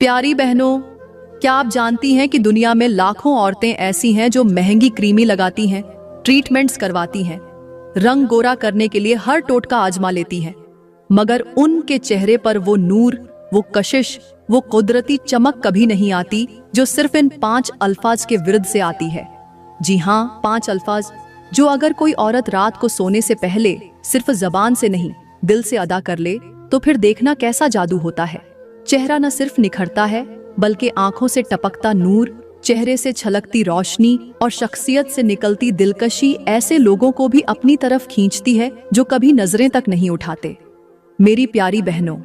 प्यारी बहनों, क्या आप जानती हैं कि दुनिया में लाखों औरतें ऐसी हैं जो महंगी क्रीमें लगाती हैं, ट्रीटमेंट्स करवाती हैं, रंग गोरा करने के लिए हर टोटका आजमा लेती हैं, मगर उनके चेहरे पर वो नूर, वो कशिश, वो कुदरती चमक कभी नहीं आती जो सिर्फ इन 5 अल्फाज के विरुद्ध से आती है। जी हाँ, 5 अल्फाज जो अगर कोई औरत रात को सोने से पहले सिर्फ जबान से नहीं दिल से अदा कर ले तो फिर देखना कैसा जादू होता है। चेहरा न सिर्फ निखरता है बल्कि आंखों से टपकता नूर, चेहरे से छलकती रोशनी और शख्सियत से निकलती दिलकशी ऐसे लोगों को भी अपनी तरफ खींचती है जो कभी नजरें तक नहीं उठाते। मेरी प्यारी बहनों,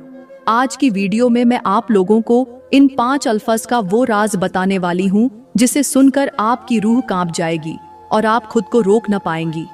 आज की वीडियो में मैं आप लोगों को इन 5 अल्फाज का वो राज बताने वाली हूँ जिसे सुनकर आपकी रूह कांप जाएगी और आप खुद को रोक न पाएंगी,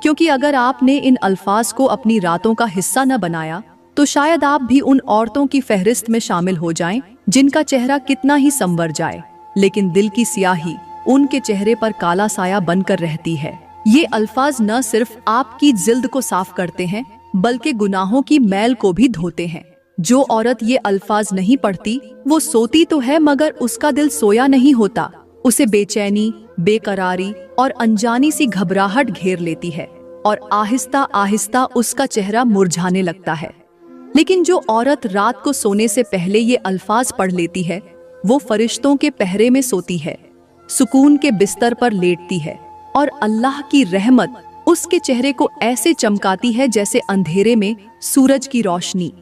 क्योंकि अगर आपने इन अल्फाज को अपनी रातों का हिस्सा न बनाया तो शायद आप भी उन औरतों की फहरिस्त में शामिल हो जाएं जिनका चेहरा कितना ही संवर जाए लेकिन दिल की स्याही उनके चेहरे पर काला साया बनकर रहती है। ये अल्फाज न सिर्फ आपकी जिल्द को साफ करते हैं बल्कि गुनाहों की मैल को भी धोते हैं। जो औरत ये अल्फाज नहीं पढ़ती वो सोती तो है मगर उसका दिल सोया नहीं होता। उसे बेचैनी, बेकरारी और अनजानी सी घबराहट घेर लेती है और आहिस्ता आहिस्ता उसका चेहरा मुरझाने लगता है। लेकिन जो औरत रात को सोने से पहले ये अल्फाज पढ़ लेती है वो फरिश्तों के पहरे में सोती है, सुकून के बिस्तर पर लेटती है और अल्लाह की रहमत उसके चेहरे को ऐसे चमकाती है जैसे अंधेरे में सूरज की रोशनी।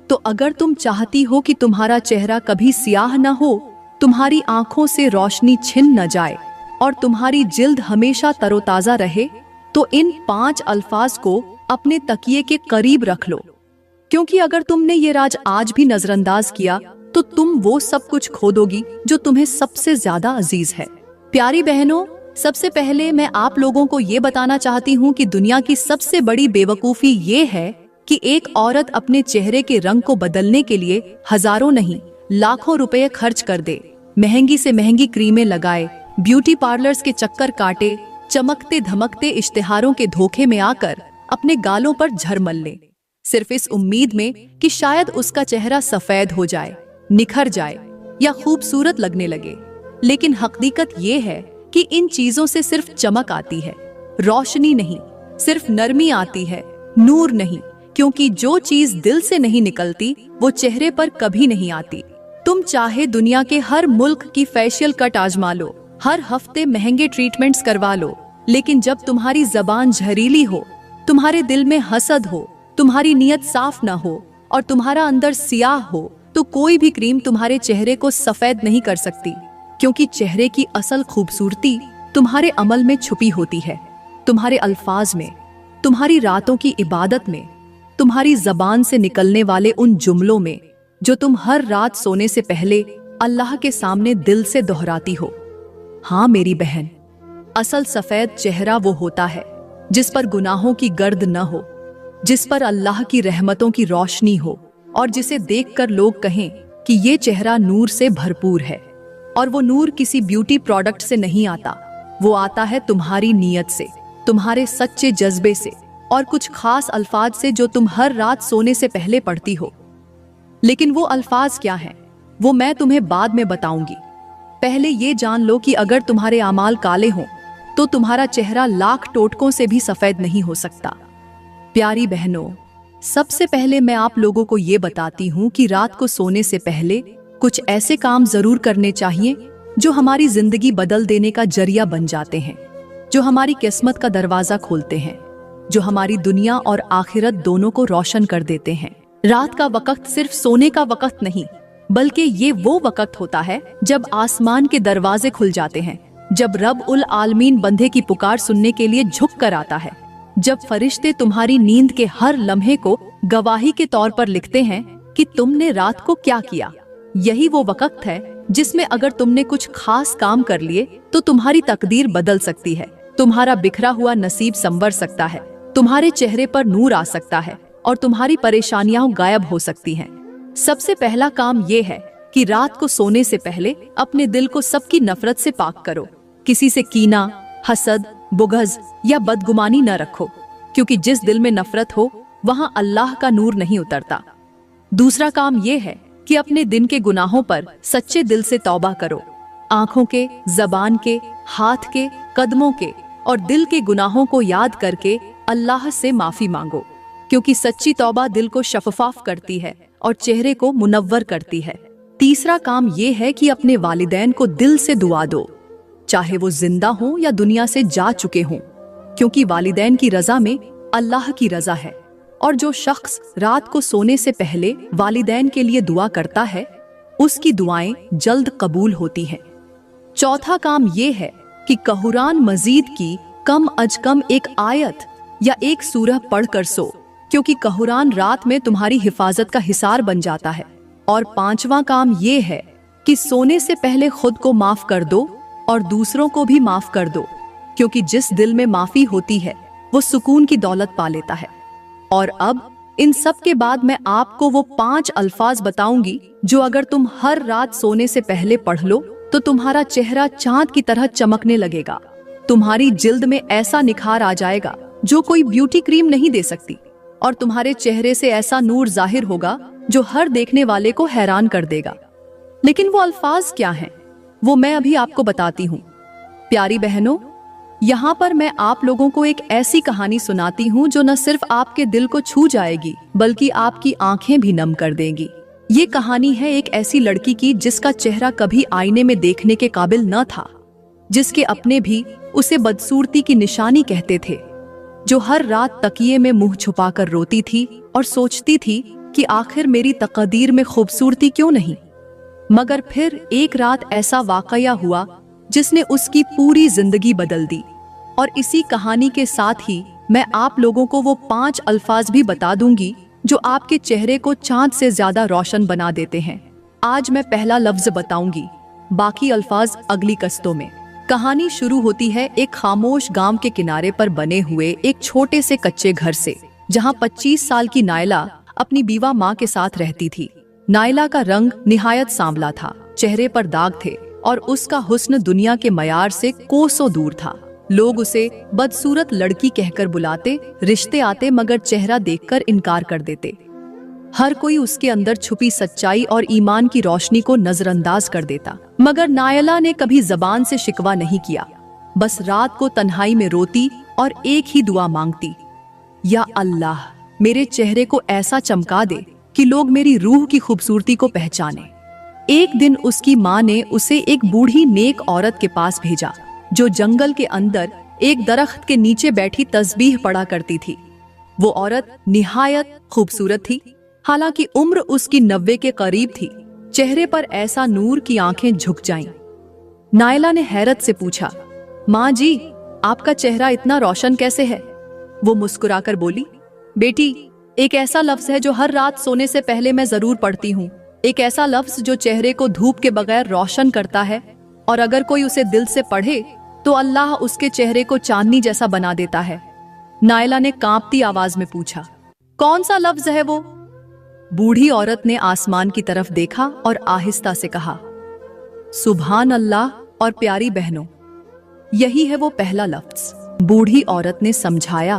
तो अगर तुम चाहती हो कि तुम्हारा चेहरा कभी स्याह न हो, तुम्हारी आंखों से रोशनी छिन न जाए और तुम्हारी जिल्द हमेशा तरोताजा रहे, तो इन 5 अल्फाज को अपने तकिए के करीब रख लो, क्योंकि अगर तुमने ये राज आज भी नजरअंदाज किया तो तुम वो सब कुछ खो दोगी जो तुम्हें सबसे ज्यादा अजीज है। प्यारी बहनों, सबसे पहले मैं आप लोगों को ये बताना चाहती हूँ कि दुनिया की सबसे बड़ी बेवकूफी ये है कि एक औरत अपने चेहरे के रंग को बदलने के लिए हजारों नहीं लाखों रुपए खर्च कर दे, महंगी से महंगी क्रीमें लगाए, ब्यूटी पार्लर्स के चक्कर काटे, चमकते धमकते इश्तिहारों के धोखे में आकर अपने गालों पर झरमल ले, सिर्फ इस उम्मीद में कि शायद उसका चेहरा सफेद हो जाए, निखर जाए या खूबसूरत लगने लगे। लेकिन हकीकत ये है कि इन चीजों से सिर्फ चमक आती है, रोशनी नहीं, सिर्फ नरमी आती है, नूर नहीं, क्योंकि जो चीज दिल से नहीं निकलती वो चेहरे पर कभी नहीं आती। तुम चाहे दुनिया के हर मुल्क की फेशियल कट आजमा लो, हर हफ्ते महंगे ट्रीटमेंट्स करवा लो, लेकिन जब तुम्हारी जबान जहरीली हो, तुम्हारे दिल में हसद हो, तुम्हारी नीयत साफ ना हो और तुम्हारा अंदर सियाह हो, तो कोई भी क्रीम तुम्हारे चेहरे को सफेद नहीं कर सकती, क्योंकि चेहरे की असल खूबसूरती तुम्हारे अमल में छुपी होती है, तुम्हारे अल्फाज में, तुम्हारी रातों की इबादत में, तुम्हारी जबान से निकलने वाले उन जुमलों में जो तुम हर रात सोने से पहले अल्लाह के सामने दिल से दोहराती हो। हाँ मेरी बहन, असल सफेद चेहरा वो होता है जिस पर गुनाहों की गर्द न हो, जिस पर अल्लाह की रहमतों की रोशनी हो और जिसे देखकर लोग कहें कि ये चेहरा नूर से भरपूर है। और वो नूर किसी ब्यूटी प्रोडक्ट से नहीं आता, वो आता है तुम्हारी नीयत से, तुम्हारे सच्चे जज्बे से और कुछ खास अल्फाज से जो तुम हर रात सोने से पहले पढ़ती हो। लेकिन वो अल्फाज क्या हैं, वो मैं तुम्हें बाद में बताऊंगी। पहले ये जान लो कि अगर तुम्हारे आमाल काले हों तो तुम्हारा चेहरा लाख टोटकों से भी सफेद नहीं हो सकता। प्यारी बहनों, सबसे पहले मैं आप लोगों को ये बताती हूँ कि रात को सोने से पहले कुछ ऐसे काम जरूर करने चाहिए जो हमारी जिंदगी बदल देने का जरिया बन जाते हैं, जो हमारी किस्मत का दरवाजा खोलते हैं, जो हमारी दुनिया और आखिरत दोनों को रोशन कर देते हैं। रात का वक्त सिर्फ सोने का वक्त नहीं, बल्कि ये वो वक्त होता है जब आसमान के दरवाजे खुल जाते हैं, जब रब उल आलमीन बंदे की पुकार सुनने के लिए झुक कर आता है, जब फरिश्ते तुम्हारी नींद के हर लम्हे को गवाही के तौर पर लिखते हैं कि तुमने रात को क्या किया। यही वो वक्त है जिसमें अगर तुमने कुछ खास काम कर लिए तो तुम्हारी तकदीर बदल सकती है, तुम्हारा बिखरा हुआ नसीब संवर सकता है, तुम्हारे चेहरे पर नूर आ सकता है और तुम्हारी परेशानियां गायब हो सकती हैं। सबसे पहला काम ये है कि रात को सोने से पहले अपने दिल को सबकी नफरत से पाक करो। किसी से कीना, हसद, बुग़्ज़ या बदगुमानी न रखो, क्योंकि जिस दिल में नफरत हो वहां अल्लाह का नूर नहीं उतरता। दूसरा काम ये है कि अपने दिन के गुनाहों पर सच्चे दिल से तौबा करो। आंखों के, जबान के, हाथ के, कदमों के और दिल के गुनाहों को याद करके अल्लाह से माफी मांगो, क्योंकि सच्ची तौबा दिल को शफाफ करती है और चेहरे को मुनव्वर करती है। तीसरा काम ये है कि अपने वालिदैन को दिल से दुआ दो, चाहे वो जिंदा हों या दुनिया से जा चुके हों, क्योंकि वालिदैन की रजा में अल्लाह की रजा है। और जो शख्स रात को सोने से पहले वालिदैन के लिए दुआ करता है, उसकी दुआएं जल्द कबूल होती हैं। चौथा काम ये है कि कुरान मजीद की कम अज कम एक आयत या एक सूरह पढ़कर सो, क्योंकि कुरान रात में तुम्हारी हिफाजत का हिसार बन जाता है। और पांचवा काम ये है कि सोने से पहले खुद को माफ कर दो और दूसरों को भी माफ कर दो, क्योंकि जिस दिल में माफी होती है वो सुकून की दौलत पा लेता है। और अब इन सब के बाद मैं आपको वो 5 अल्फाज बताऊंगी जो अगर तुम हर रात सोने से पहले पढ़ लो तो तुम्हारा चेहरा चांद की तरह चमकने लगेगा। तुम्हारी जिल्द में ऐसा निखार आ जाएगा जो कोई ब्यूटी क्रीम नहीं दे सकती, और तुम्हारे चेहरे से ऐसा नूर जाहिर होगा जो हर देखने वाले को हैरान कर देगा। लेकिन वो अल्फाज क्या हैं, वो मैं अभी आपको बताती हूँ। प्यारी बहनों, यहाँ पर मैं आप लोगों को एक ऐसी कहानी सुनाती हूँ जो न सिर्फ आपके दिल को छू जाएगी बल्कि आपकी आंखें भी नम कर देगी। ये कहानी है एक ऐसी लड़की की जिसका चेहरा कभी आईने में देखने के काबिल न था, जिसके अपने भी उसे बदसूरती की निशानी कहते थे, जो हर रात तकिए में मुंह छुपाकर रोती थी और सोचती थी कि आखिर मेरी तकदीर में खूबसूरती क्यों नहीं। मगर फिर एक रात ऐसा वाकया हुआ जिसने उसकी पूरी जिंदगी बदल दी। और इसी कहानी के साथ ही मैं आप लोगों को वो 5 अल्फाज भी बता दूंगी जो आपके चेहरे को चांद से ज्यादा रोशन बना देते हैं। आज मैं पहला लफ्ज बताऊंगी, बाकी अल्फाज अगली कस्तों में। कहानी शुरू होती है एक खामोश गांव के किनारे पर बने हुए एक छोटे से कच्चे घर से, जहां 25 साल की नायला अपनी बीवा माँ के साथ रहती थी। नायला का रंग निहायत सांवला था, चेहरे पर दाग थे और उसका हुस्न दुनिया के मयार से कोसों दूर था। लोग उसे बदसूरत लड़की कहकर बुलाते, रिश्ते आते मगर चेहरा देखकर इनकार कर देते। हर कोई उसके अंदर छुपी सच्चाई और ईमान की रोशनी को नजरअंदाज कर देता। मगर नायला ने कभी जबान से शिकवा नहीं किया, बस रात को तन्हाई में रोती और एक ही दुआ मांगती, या अल्लाह मेरे चेहरे को ऐसा चमका दे कि लोग मेरी रूह की खूबसूरती को पहचाने। एक दिन उसकी माँ ने उसे एक बूढ़ी नेक औरत के पास भेजा जो जंगल के अंदर एक दरख्त के नीचे बैठी तस्बीह पढ़ा करती थी। वो औरत निहायत खूबसूरत थी, हालांकि उम्र उसकी 90 के करीब थी। चेहरे पर ऐसा नूर की आंखें झुक जाईं। नायला ने हैरत से पूछा, माँ जी, आपका चेहरा इतना रोशन कैसे है? वो मुस्कुराकर बोली, बेटी, एक ऐसा लफ्ज है जो हर रात सोने से पहले मैं जरूर पढ़ती हूँ। एक ऐसा लफ्ज जो चेहरे को धूप के बगैर रोशन करता है, और अगर कोई उसे दिल से पढ़े तो अल्लाह उसके चेहरे को चांदनी जैसा बना देता है। नायला ने कांपती आवाज में पूछा, कौन सा लफ्ज है वो? बूढ़ी औरत ने आसमान की तरफ देखा और आहिस्ता से कहा, सुभान अल्लाह। और प्यारी बहनों, यही है वो पहला लफ्ज। बूढ़ी औरत ने समझाया,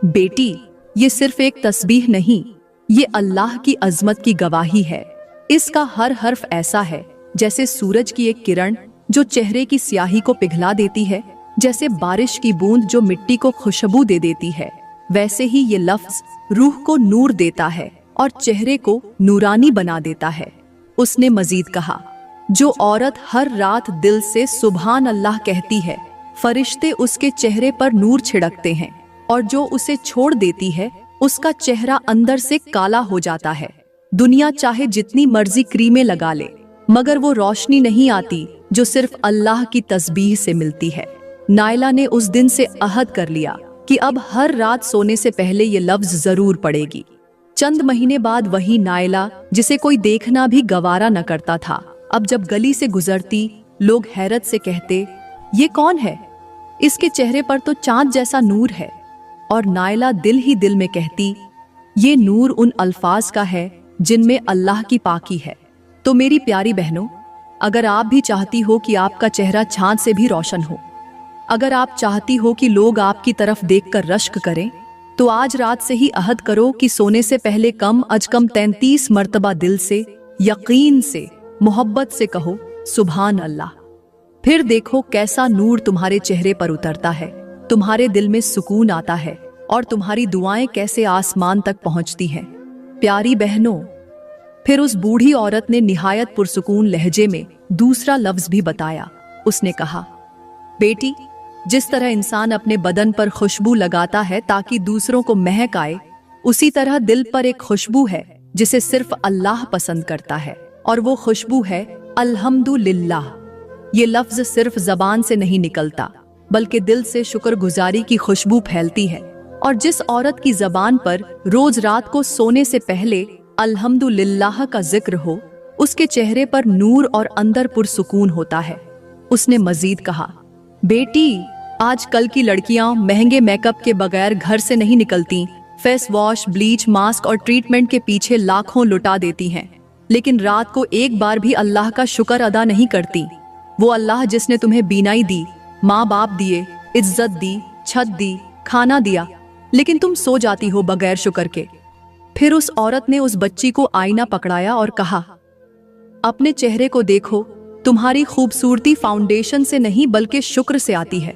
बेटी, ये सिर्फ एक तस्बीह नहीं, ये अल्लाह की अजमत की गवाही है। इसका हर हर्फ ऐसा है जैसे सूरज की एक किरण जो चेहरे की स्याही को पिघला देती है, जैसे बारिश की बूंद जो मिट्टी को खुशबू दे देती है, वैसे ही ये लफ्ज रूह को नूर देता है और चेहरे को नूरानी बना देता है। उसने मजीद कहा, जो औरत हर रात दिल से सुभान अल्लाह कहती है, फरिश्ते उसके चेहरे पर नूर छिड़कते हैं, और जो उसे छोड़ देती है उसका चेहरा अंदर से काला हो जाता है। दुनिया चाहे जितनी मर्जी क्रीमें लगा ले, मगर वो रोशनी नहीं आती जो सिर्फ अल्लाह की तस्बीह से मिलती है। नायला ने उस दिन से अहद कर लिया कि अब हर रात सोने से पहले ये लफ्ज जरूर पढ़ेगी। चंद महीने बाद वही नायला, जिसे कोई देखना भी गवारा न करता था, अब जब गली से गुजरती लोग हैरत से कहते, ये कौन है? इसके चेहरे पर तो चांद जैसा नूर है। और नायला दिल ही दिल में कहती, ये नूर उन अल्फाज का है जिनमें अल्लाह की पाकी है। तो मेरी प्यारी बहनों, अगर आप भी चाहती हो कि आपका चेहरा चांद से भी रोशन हो, अगर आप चाहती हो कि लोग आपकी तरफ देखकर रश्क करें, तो आज रात से ही अहद करो कि सोने से पहले कम अज कम 33 मर्तबा दिल से यकीन से, मोहब्बत से कहो सुभान अल्लाह। फिर देखो कैसा नूर तुम्हारे चेहरे पर उतरता है, तुम्हारे दिल में सुकून आता है और तुम्हारी दुआएं कैसे आसमान तक पहुंचती हैं। प्यारी बहनों, फिर उस बूढ़ी औरत ने निहायत पुरसुकून लहजे में दूसरा लफ्ज भी बताया। उसने कहा, बेटी, जिस तरह इंसान अपने बदन पर खुशबू लगाता है ताकि दूसरों को महक आए, उसी तरह दिल पर एक खुशबू है जिसे सिर्फ अल्लाह पसंद करता है, और वो खुशबू है अल्हम्दुलिल्लाह। ये लफ्ज सिर्फ जबान से नहीं निकलता, बल्कि दिल से शुक्रगुजारी की खुशबू फैलती है। और जिस औरत की जबान पर रोज रात को सोने से पहले अल्हम्दुलिल्लाह का जिक्र हो, उसके चेहरे पर नूर और अंदर पुरसुकून होता है। उसने मजीद कहा, बेटी, आज कल की लड़कियां महंगे मेकअप के बगैर घर से नहीं निकलती, फेस वॉश, ब्लीच, मास्क और ट्रीटमेंट के पीछे लाखों लुटा देती हैं, लेकिन रात को एक बार भी अल्लाह का शुक्र अदा नहीं करती। वो अल्लाह जिसने तुम्हें बीनाई दी, माँ बाप दिए, इज्जत दी, छत दी, खाना दिया, लेकिन तुम सो जाती हो बगैर शुक्र के। फिर उस औरत ने उस बच्ची को आईना पकड़ाया और कहा, अपने चेहरे को देखो, तुम्हारी खूबसूरती फाउंडेशन से नहीं बल्कि शुक्र से आती है।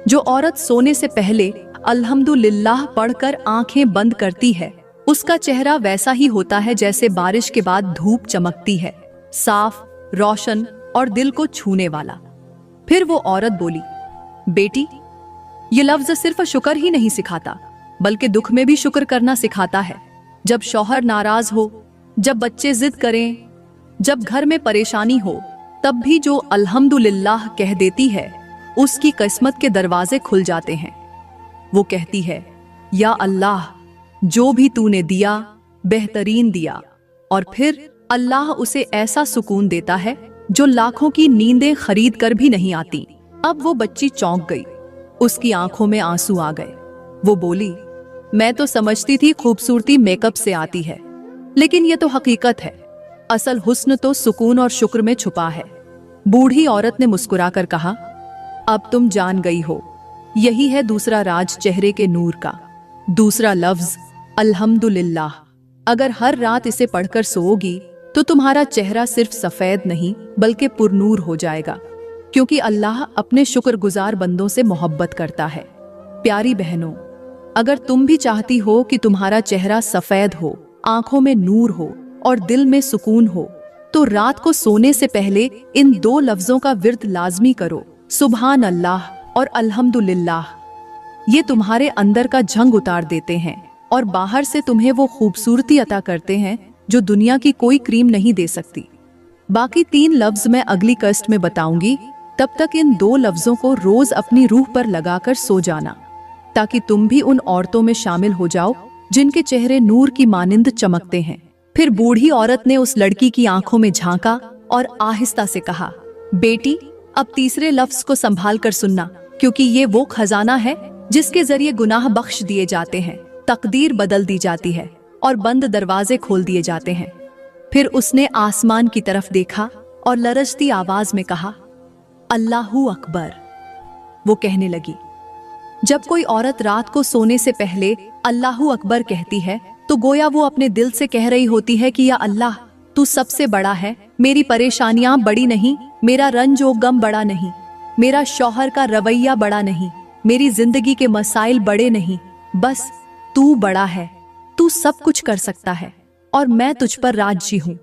जो औरत सोने से पहले अल्हम्दुलिल्लाह पढ़कर आंखें बंद करती है, उसका चेहरा वैसा ही होता है जैसे बारिश के बाद धूप चमकती है, साफ, रोशन और दिल को छूने वाला। फिर वो औरत बोली, बेटी, ये लफ्ज सिर्फ शुक्र ही नहीं सिखाता, बल्कि दुख में भी शुक्र करना सिखाता है। जब शौहर नाराज हो, जब बच्चे जिद करें, जब घर में परेशानी हो, तब भी जो अल्हम्दुलिल्लाह कह देती है, उसकी किस्मत के दरवाजे खुल जाते हैं। वो कहती है, या अल्लाह, जो भी तूने दिया बेहतरीन दिया। और फिर अल्लाह उसे ऐसा सुकून देता है जो लाखों की नींदें खरीद कर भी नहीं आती। अब वो बच्ची चौंक गई, उसकी आंखों में आंसू आ गए। वो बोली, मैं तो समझती थी खूबसूरती मेकअप से आती है, लेकिन ये तो हकीकत है। असल हुस्न तो सुकून और शुक्र में छुपा है। बूढ़ी औरत ने मुस्कुराकर कहा, अब तुम जान गई हो, यही है दूसरा राज चेहरे के नूर का, दूसरा लफ्ज अल्हम्दुलिल्लाह। अगर हर रात इसे पढ़कर सोओगी तो तुम्हारा चेहरा सिर्फ सफेद नहीं बल्कि पुरनूर हो जाएगा, क्योंकि अल्लाह अपने शुक्रगुजार बंदों से मोहब्बत करता है। प्यारी बहनों, अगर तुम भी चाहती हो कि तुम्हारा चेहरा सफेद हो, आंखों में नूर हो और दिल में सुकून हो, तो रात को सोने से पहले इन दो लफ्जों का विर्द लाजमी करो, सुभान अल्लाह और अल्हम्दुलिल्लाह। ये तुम्हारे अंदर का झंग उतार देते हैं और बाहर से तुम्हें वो खूबसूरती अता करते हैं जो दुनिया की कोई क्रीम नहीं दे सकती। बाकी 3 लफ्ज मैं अगली कस्ट में बताऊंगी। तब तक इन 2 लफ्जों को रोज अपनी रूह पर लगाकर सो जाना, ताकि तुम भी उन औरतों में शामिल हो जाओ जिनके चेहरे नूर की मानिंद चमकते हैं। फिर बूढ़ी औरत ने उस लड़की की आंखों में झांका और आहिस्ता से कहा, बेटी, अब तीसरे लफ्ज को संभाल कर सुनना, क्योंकि ये वो खजाना है जिसके जरिए गुनाह बख्श दिए जाते हैं, तकदीर बदल दी जाती है और बंद दरवाजे खोल दिए जाते हैं। फिर उसने आसमान की तरफ देखा और लरजती आवाज में कहा, अल्लाहू अकबर। वो कहने लगी, जब कोई औरत रात को सोने से पहले अल्लाहू अकबर कहती है तो गोया वो अपने दिल से कह रही होती है कि या अल्लाह, तू सबसे बड़ा है, मेरी परेशानियां बड़ी नहीं, मेरा रंज और गम बड़ा नहीं, मेरा शौहर का रवैया बड़ा नहीं, मेरी जिंदगी के मसाइल बड़े नहीं, बस तू बड़ा है, तू सब कुछ कर सकता है और मैं तुझ पर राजी हूं।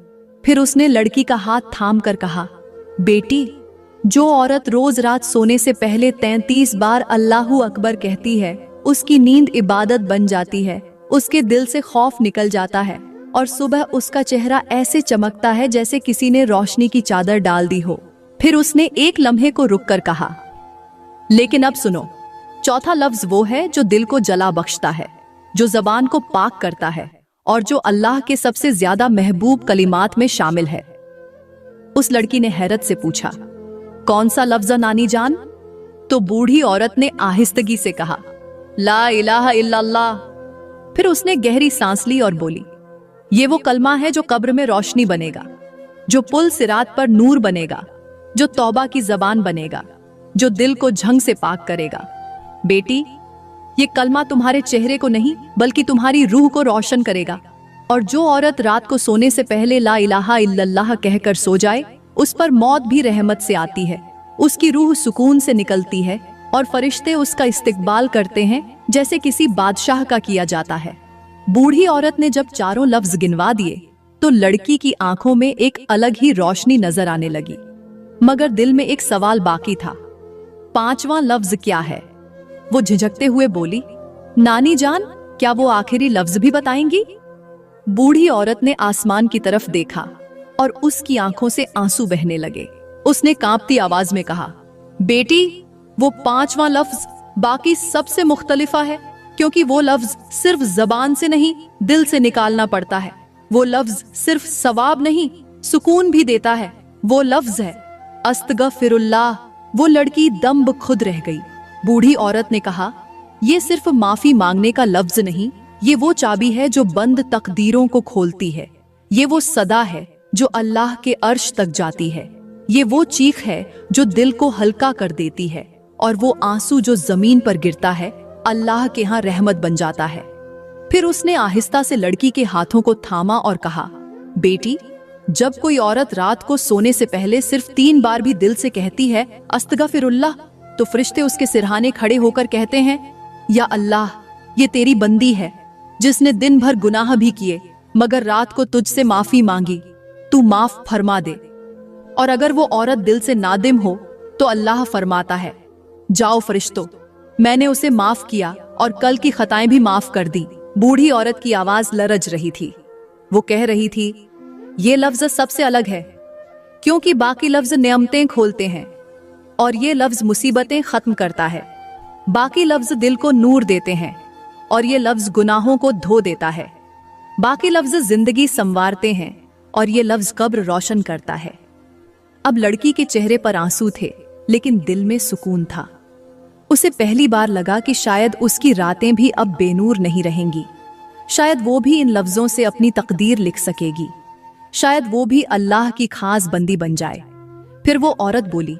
फिर उसने लड़की का हाथ थाम कर कहा, बेटी, जो औरत रोज रात सोने से पहले 33 बार अल्लाहू अकबर कहती है, उसकी नींद इबादत बन जाती है, उसके दिल से खौफ निकल जाता है और सुबह उसका चेहरा ऐसे चमकता है जैसे किसी ने रोशनी की चादर डाल दी हो। फिर उसने एक लम्हे को रुक कर कहा, लेकिन अब सुनो, चौथा लफ्ज वो है जो दिल को जला बख्शता है, जो जबान को पाक करता है और जो अल्लाह के सबसे ज्यादा महबूब कलिमात में शामिल है। उस लड़की ने हैरत से पूछा, कौन सा लफ्ज नानी जान? तो बूढ़ी औरत ने आहिस्तगी से कहा, ला इलाहा इल्लल्लाह। फिर उसने गहरी सांस ली और बोली, ये वो कलमा है जो कब्र में रोशनी बनेगा, जो पुल सिरात पर नूर बनेगा, जो तौबा की जबान बनेगा, जो दिल को झंग से पाक करेगा। बेटी, ये कलमा तुम्हारे चेहरे को नहीं बल्कि तुम्हारी रूह को रोशन करेगा और जो औरत रात को सोने से पहले ला इलाहा इल्लल्लाह कहकर सो जाए, उस पर मौत भी रहमत से आती है, उसकी रूह सुकून से निकलती है और फरिश्ते उसका इस्तकबाल करते हैं जैसे किसी बादशाह का किया जाता है। बूढ़ी औरत ने जब चारों लफ्ज गिनवा दिए तो लड़की की आंखों में एक अलग ही रोशनी नजर आने लगी, मगर दिल में एक सवाल बाकी था। 5वां लफ्ज क्या है? वो झिझकते हुए बोली, नानी जान, क्या वो आखिरी लफ्ज भी बताएंगी? बूढ़ी औरत ने आसमान की तरफ देखा और उसकी आंखों से आंसू बहने लगे। उसने कांपती आवाज में कहा, बेटी, वो 5वां लफ्ज बाकी सबसे मुख्तलिफा है, क्योंकि वो लफ्ज सिर्फ जबान से नहीं, दिल से निकालना पड़ता है। वो लफ्ज सिर्फ सवाब नहीं, सुकून भी देता है। वो लफ्ज है अस्तगफिरुल्लाह। वो लड़की दम खुद रह गई। बूढ़ी औरत ने कहा, ये सिर्फ माफी मांगने का लफ्ज नहीं, ये वो चाबी है जो बंद तकदीरों को खोलती है। ये वो सदा है जो अल्लाह के अर्श तक जाती है। ये वो चीख है जो दिल को हल्का कर देती है, और वो आंसू जो जमीन पर गिरता है अल्लाह के यहाँ रहमत बन जाता है। फिर उसने आहिस्ता से लड़की के हाथों को थामा और कहा, बेटी, जब कोई औरत रात को सोने से पहले सिर्फ 3 बार भी दिल से कहती है अस्तगफिरुल्लाह, तो फरिश्ते उसके सिरहाने खड़े होकर कहते हैं, या अल्लाह, ये तेरी बंदी है जिसने दिन भर गुनाह भी किए मगर रात को तुझसे माफी मांगी, तू माफ फरमा दे। और अगर वो औरत दिल से नादिम हो तो अल्लाह फरमाता है, जाओ फरिश्तों, मैंने उसे माफ किया और कल की खताएं भी माफ कर दी। बूढ़ी औरत की आवाज लरज रही थी। वो कह रही थी, ये लफ्ज सबसे अलग है, क्योंकि बाकी लफ्ज नेमतें खोलते हैं और ये लफ्ज मुसीबतें खत्म करता है। बाकी लफ्ज दिल को नूर देते हैं और ये लफ्ज गुनाहों को धो देता है। बाकी लफ्ज जिंदगी संवारते हैं और ये लफ्ज कब्र रोशन करता है। अब लड़की के चेहरे पर आंसू थे, लेकिन दिल में सुकून था। उसे पहली बार लगा कि शायद उसकी रातें भी अब बेनूर नहीं रहेंगी। शायद वो भी इन लफ्जों से अपनी तकदीर लिख सकेगी। शायद वो भी अल्लाह की खास बंदी बन जाए। फिर वो औरत बोली,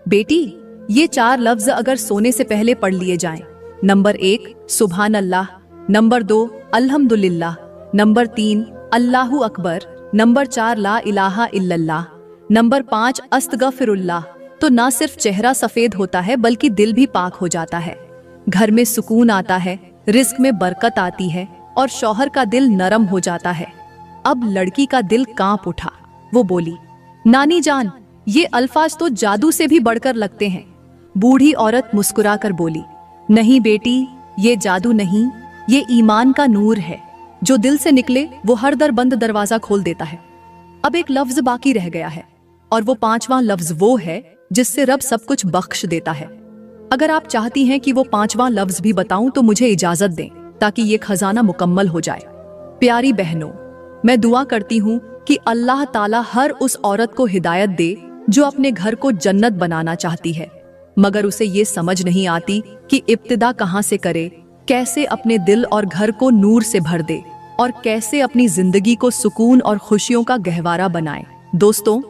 बेटी, ये 4 लफ्ज अगर सोने से पहले पढ़ लिए जाएं, नंबर 1 सुभान अल्लाह, नंबर 2 अल्हम्दुलिल्लाह, नंबर 3 अल्लाहु अकबर, नंबर 4 ला इलाहा इल्लल्लाह, नंबर 5 अस्तगफिरुल्लाह, तो ना सिर्फ चेहरा सफेद होता है बल्कि दिल भी पाक हो जाता है। घर में सुकून आता है, रिस्क में बरकत आती है और शौहर का दिल नरम हो जाता है। अब लड़की का दिल कांप उठा। वो बोली, नानी जान, ये अल्फाज तो जादू से भी बढ़कर लगते हैं। बूढ़ी औरत मुस्कुराकर बोली, नहीं बेटी, ये जादू नहीं, ये ईमान का नूर है। जो दिल से निकले वो हर दर बंद दरवाजा खोल देता है। अब एक लफ्ज बाकी रह गया है, और वो 5वां लफ्ज वो है जिससे रब सब कुछ बख्श देता है। अगर आप चाहती हैं कि वो 5वां लफ्ज भी बताऊं तो मुझे इजाजत दें, ताकि ये खजाना मुकम्मल हो जाए। प्यारी बहनों, मैं दुआ करती हूँ कि अल्लाह ताला हर उस औरत को हिदायत दे जो अपने घर को जन्नत बनाना चाहती है, मगर उसे ये समझ नहीं आती कि इब्तिदा कहाँ से करे, कैसे अपने दिल और घर को नूर से भर दे और कैसे अपनी जिंदगी को सुकून और खुशियों का गहवारा बनाए। दोस्तों,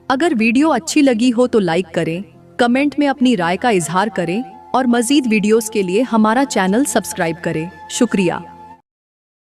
अगर वीडियो अच्छी लगी हो तो लाइक करें, कमेंट में अपनी राय का इजहार करें और मजीद वीडियोस के लिए हमारा चैनल सब्सक्राइब करें। शुक्रिया।